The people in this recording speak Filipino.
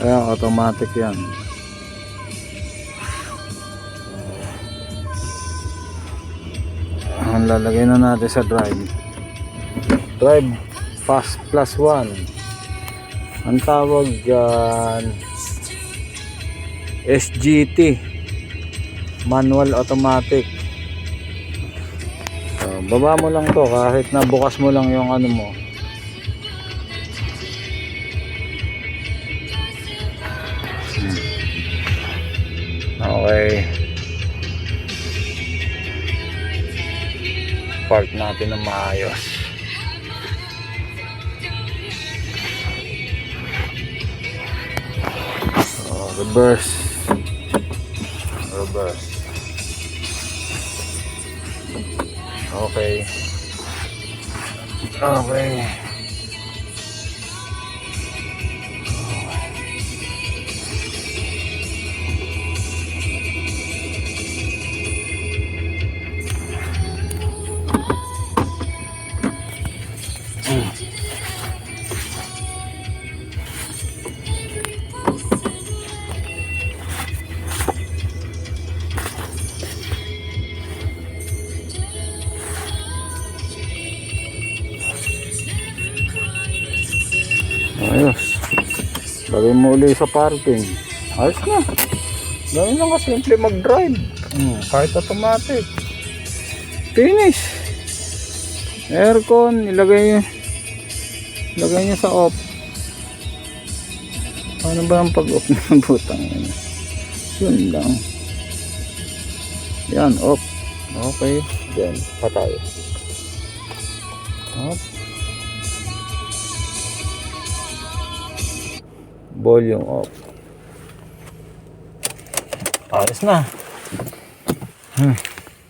Ayan, automatic yan. Ang lalagay na natin sa drive. Drive fast plus 1. Ang tawag dyan SGT, manual automatic. So, baba mo lang to kahit na bukas mo lang yung ano mo. Okay, park natin na maayos. So, reverse. Okay. Ayos. Lagay mo ulit sa parking. Ayos na. Ganun lang kasimple mag-drive. Kahit automatic. Finish. Aircon, ilagay nyo sa off. Paano ba ang pag-off ng butang yun? Yun lang. Yan, off. Okay. Then, patay. Off. Volume off. Ayos na.